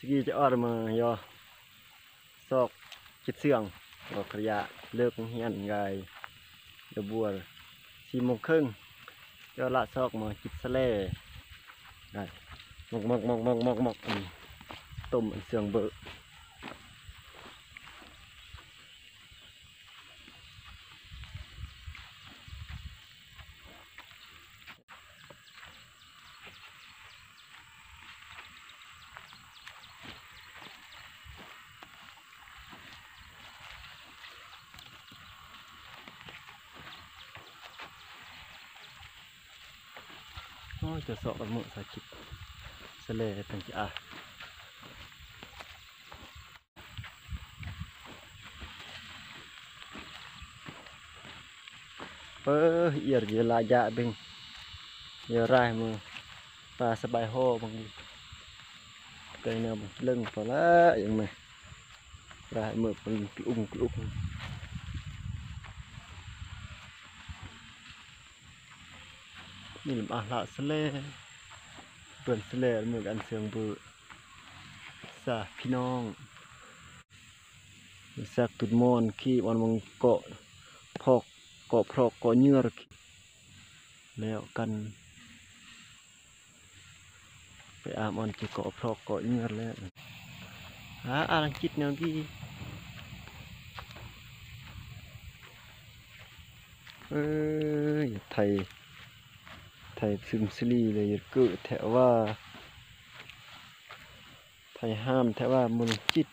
กี้จะออดมายอซอกคิดเสื่องออกขยะเลิกเฮียนไงเดือบัว4 โมงครึ่งเจ้าละซอกมาคิดสะเล่ได้มกต้มอันเสื่องเบอจะสอกกันหมดสาคิดสะเล่ตั้งจะเอียดเยลายะดึงเยรายมือปลาสบายโฮบางทีเกยเนื้อเรื่องพอละอย่างไงรายมือเป็นกลุ่มนี่ลำละสะเล่เปิ่นสะเล่มืออันเสียงเบือสาพี่น้องสักตุดมอนขี้วันมังเกาะพอกเกาะพรอกเกาะเนื้อแล้วกันไปอามันจะเกาะพรอกเกาะเนื้อแล้วอะไรคิดแนวดีไทยซึมซิลีเลยเกิดแถวว่าไทยห้ามแถวว่ามุนจิต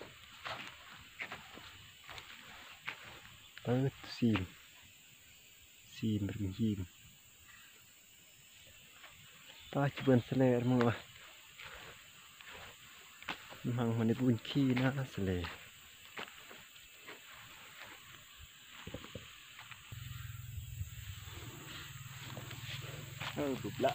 ซีมรึงฮีมป้าจะเป็นสเลดมั้งวะมังมันได้บุญขี้นะสเลดบุบละ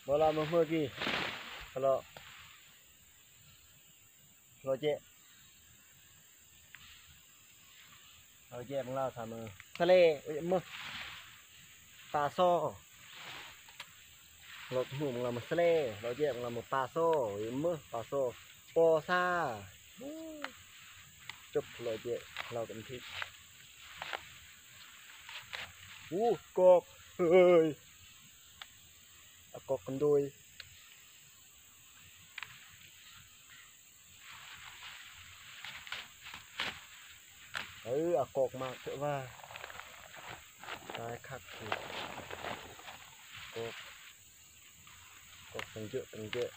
บอลาเมื่อกี้ฮัลโหลเจ๊มึงเล่าทำมือทะเลมือปลาโซ่เราหูมึงเรามาทะเลเจ๊มึงเรามาปลาโซ่มือปลาโซ่ปอซ่า จบเลยเจ๊เรากันที่กอกเฮ้ยกอกกันโดยกอกมากเถอะว่าตายคักสิกอกตั้งเยอะ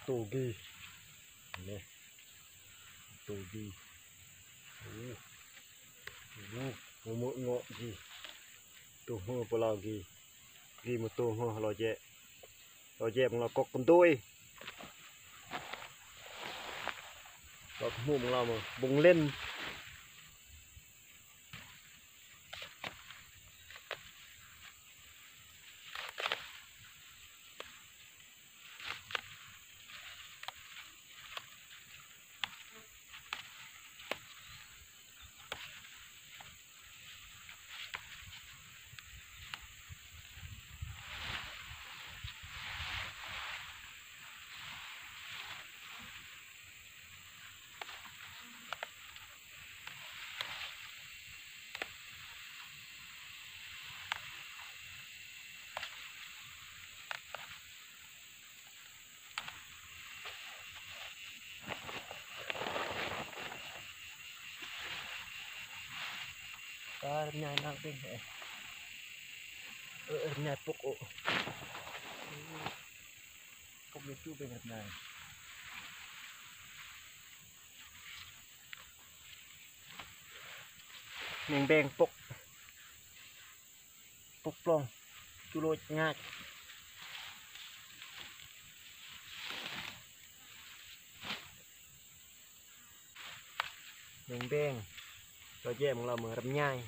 ตูกีเนี่ยตูกีหัวมือเงาะกีตัวหัวปลากีมาตัวหัวเราเจ๊ของเรากอกกันด้วยเราขมุมของเรามาบุงเล่นnhai nang ting nhai pok itu banget nah neng beng pok plong chulo ngak neng beng cho dê một là mở rầm nhai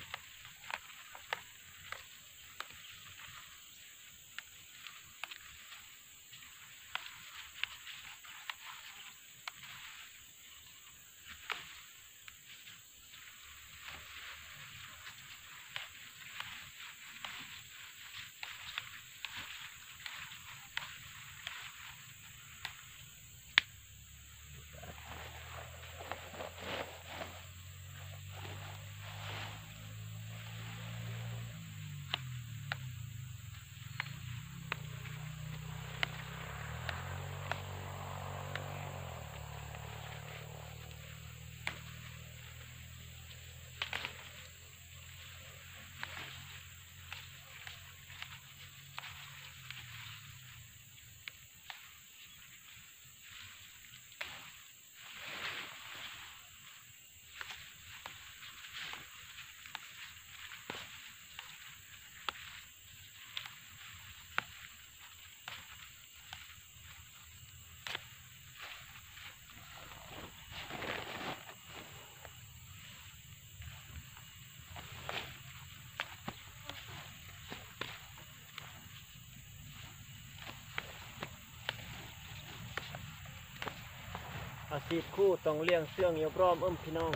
อาชีพคู่ต้องเลี้ยงเสื่องยบรอมพี่น้อง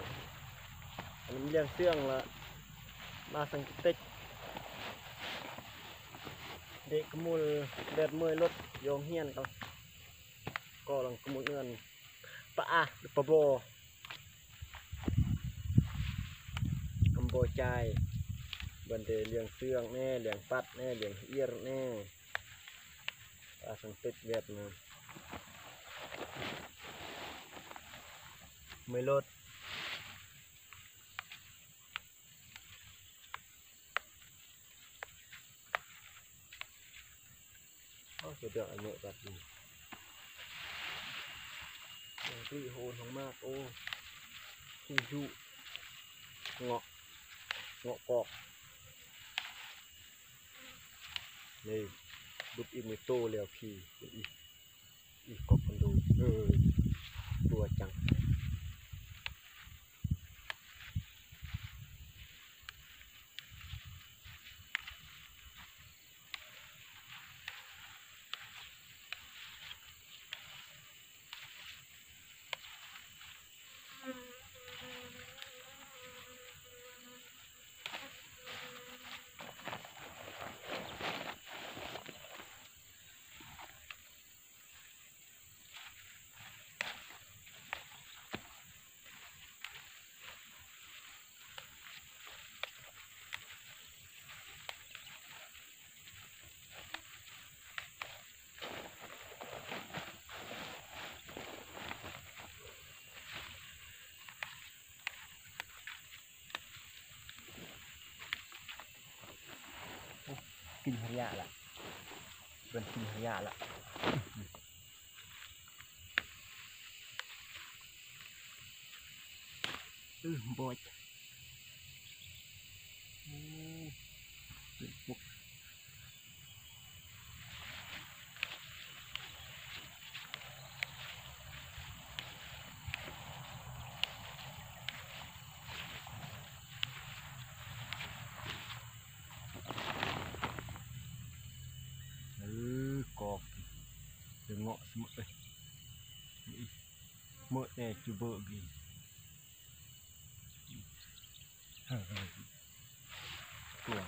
อันนี้เลี้ยงเสื่องละมาสังเกตเด็กมูลเด็ดมือรถโยงเฮียนก็ลังขมุนเงินปะปะโบกำโบใจบันเดเลี้ยงเสื่องแน่เลี้ยงปัดแน่เลี้ยงเอียร์แน่สังเกตเวียดนะไม่ลดจะเดือดอันนี้แบบนี้ที่โหนของมากที่ยุเงาะกอกนี่บุตรอีมือโตแล้วพี่อีกอกกันดูตัวจัง กินขยะละเป็นกินขยะละบอยบุกกอกเดี๋ยวเงาะสมุดเลยเมื่อแน่จูเบอร์กินตัว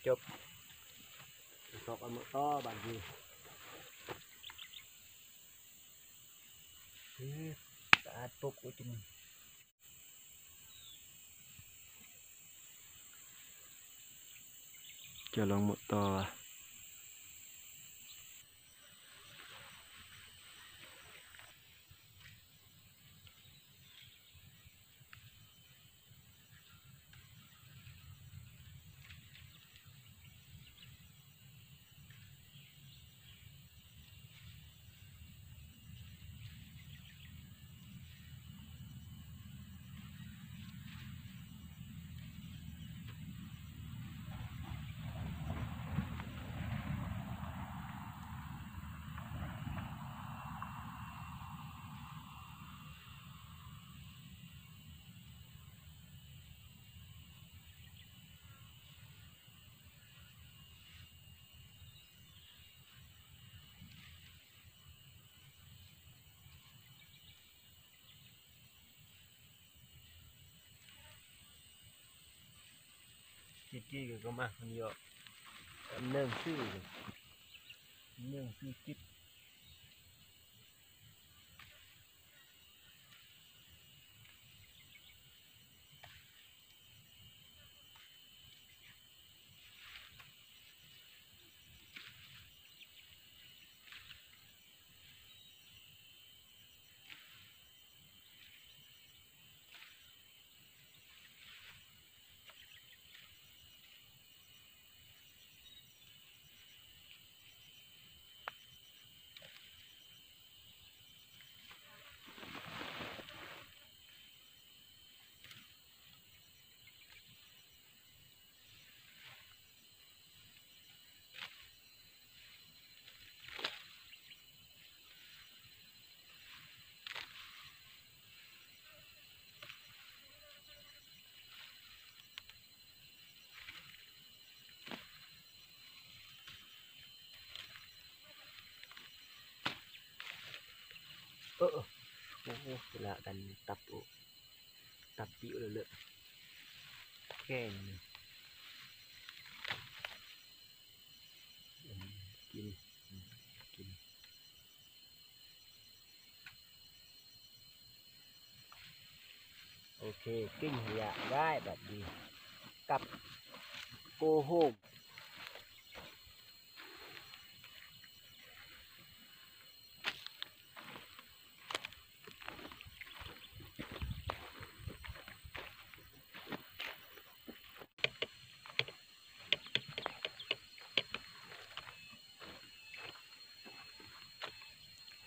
จบสอบเอามือต่อบางทีสะอาดปุ๊บกูจึงจะลองมือต่อจี้ก็มาคนเดียวเนื่องซื่อเนื่องซื่อจิ๊บโอ้โหละกันตับปิวเลยแก่กินกินโอเคกิ้งขยะได้แบบนี้กับโกโฮม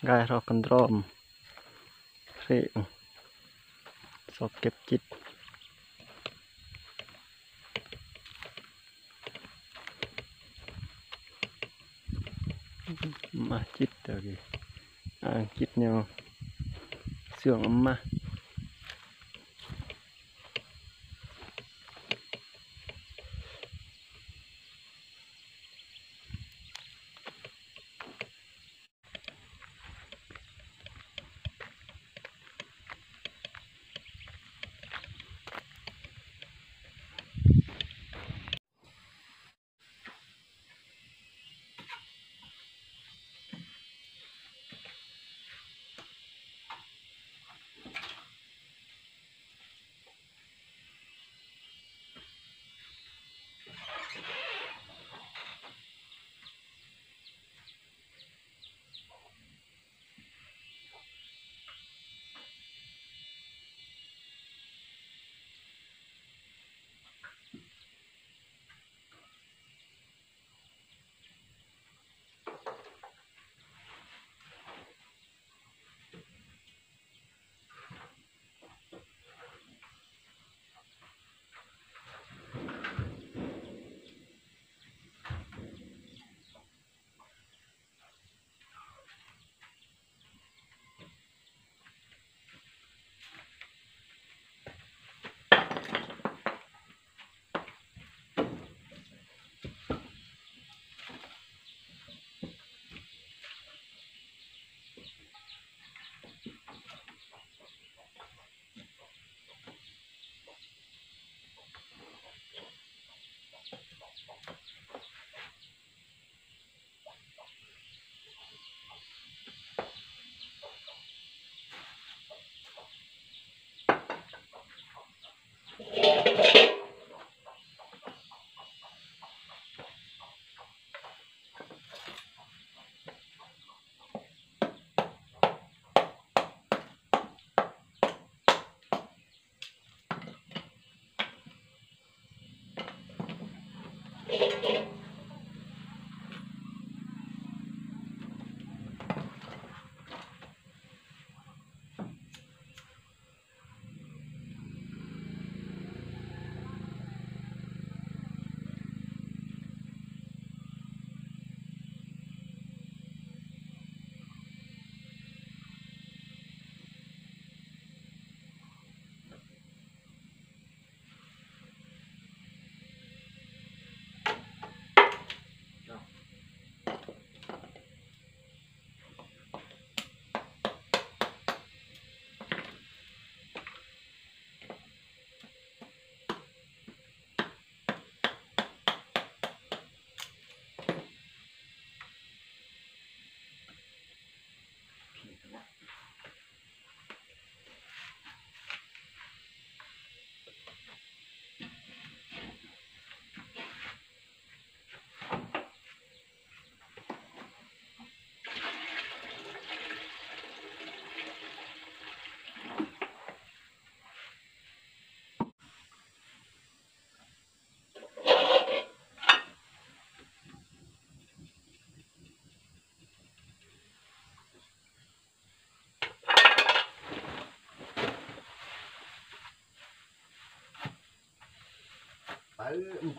กายรอกันรอมเรียงสอบเก็บจิตมาจิตเดี๋ยวกี้จิตแนวเสื่องมา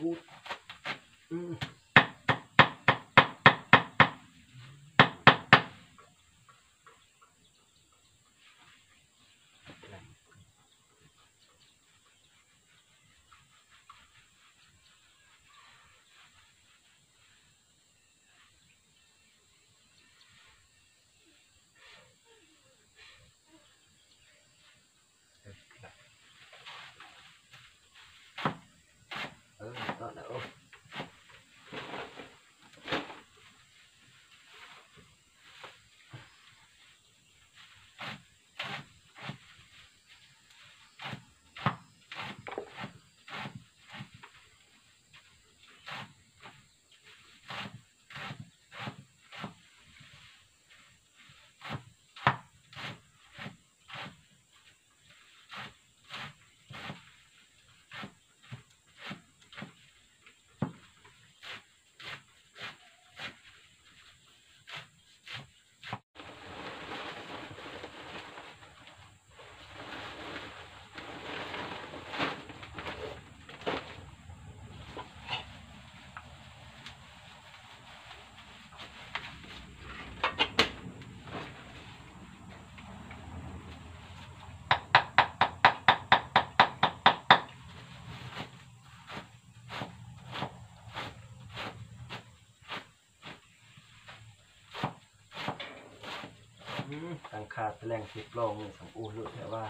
กูก็แล้วทางขาดแรงสิบโลงสองอูรู้แต่ว่า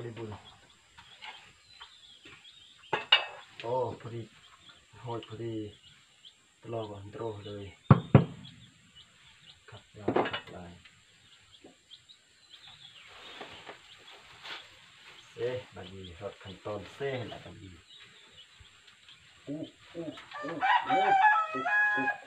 ริบูรณ์โอ้พอดีโหดพอดีตลอดก่อนโตเลยขับลายขับลายเซ่บัดนี้รถขั้นตอนเซ่แหละบัดนี้อู้อู้อู้อู้อู้อู้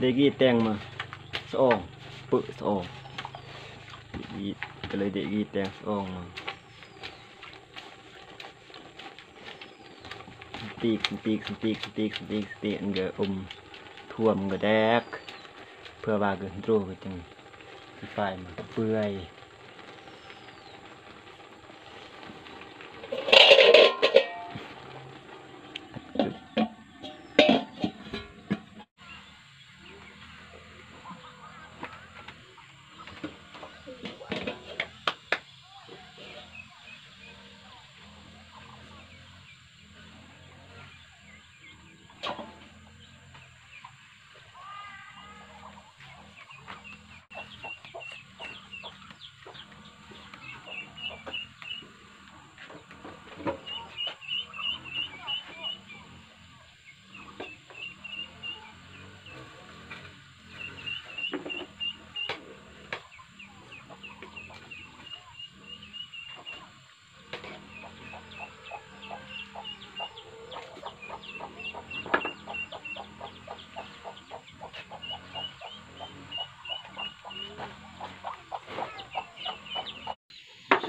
เด็กกีแตงมาสองปึ๊สองกีก็เลยเด็กกีแตงสองมาปีกอันเกอท่วมก็แดกเพื่อว่าเกินโตก็จังไฟมันเปื่อย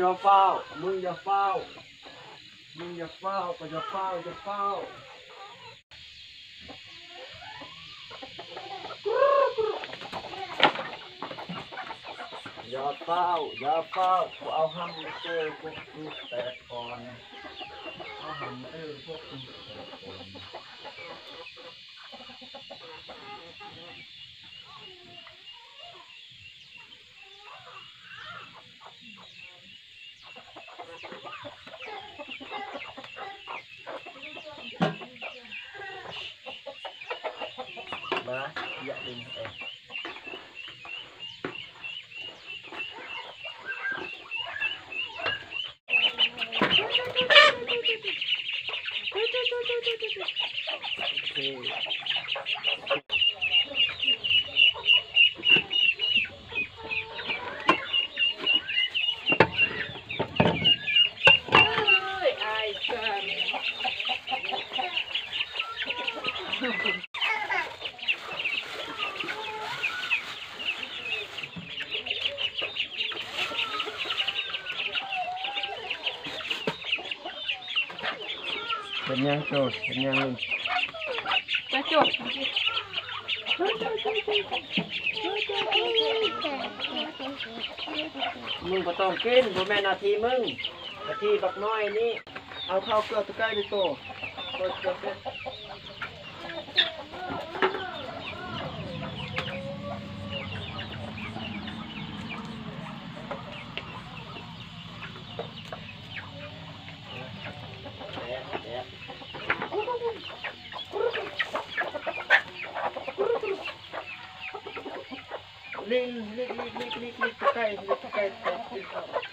อย่าเฝ้ามึงอย่าเฝ้ามึงอย่าเฝ้าก็อย่าเฝ้าอย่าเฝ้าอย่าเฝ้าอย่าเฝ้ากูเอาห้ามเจอพวกกูแตกก่อนเอาห้ามเจอพวกกูแตกก่อนมาอย่าดึงเองเป็นยังโจเป็นยังลุงจะจบมึงก็ต้องกินบ่แม่นาทีมึงนาทีบักน้อยนี่เอาข้าวเกลือตะไคร้ดิโตเปิดเกลือเป็นลิงตะไคร้ตะไคร้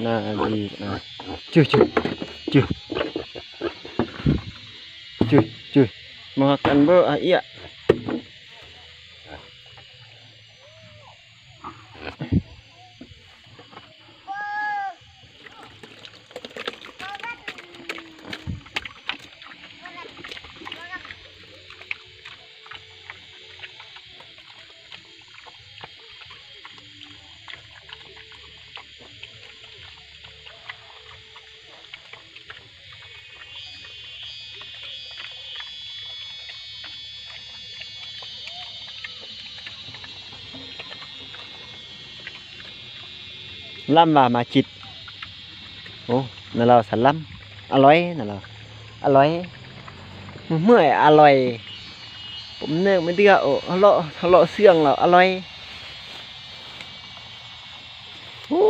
น่าดีนะจุยจุยจุยจุยจุยมากันเบอร์เอียล่ำว่ามาจิตโอ้นั่นเราสันล่ำอร่อยนั่นเราอร่อยเมื่อยอร่อยผมเนื้อไม่เดือโอ้ฮัลโหลเสียงเราอร่อยโอ้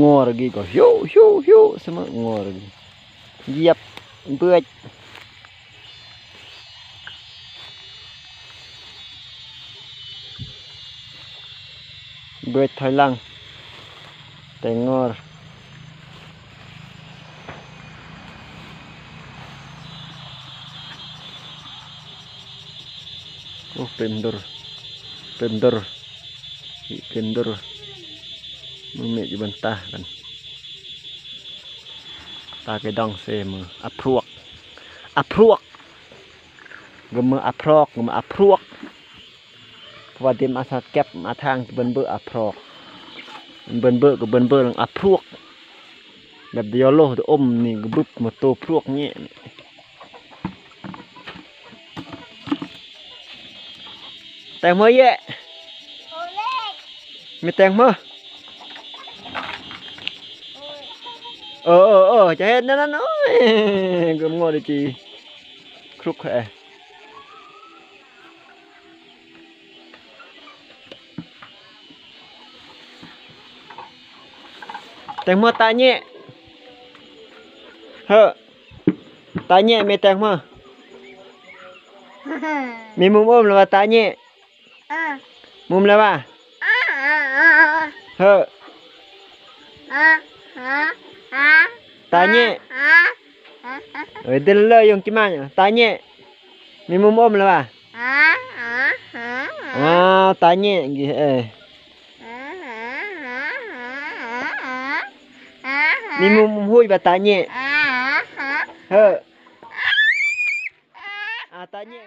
งัวรกีก็ฮิวฮิวฮิวสมะงัวรกีเหยียบเบื่อถอยหลังแต่งอโอ้เป็นดอร์มึงเมียอยู่บนตากันตาไปดองเซมืออัพรวกกมืออัพรอกกมืออัพรวกเพราะว่าเดี๋ยวมาสัตว์แก็บมาทางเบิ้นเบอร์อัพรอกเบิ้นเบอร์กับเบิ้นเบอร์อัพรวกแบบเดียวโลตัวอมนี่ก็บึบมาโตพรวกเงี้ยแต่งเมื่อแย่ไม่แต่งเมื่อจะเห็นนั่นน้อยก็งอดีจีครุกแห่แต่งเมื่อตาเงี้ยตาเงี้ยไม่แต่งเมื่อมีมุมอมแล้วว่าตาเงี้ยมุมแล้วว่าตาเงี้ยเดินเลยยงจิมาเนี่ยตาเงี้ยมีมุมอมแล้วว่าตาเงี้ยมีมุมหุ้ยแบบตาเงี้ยตาเงี้ย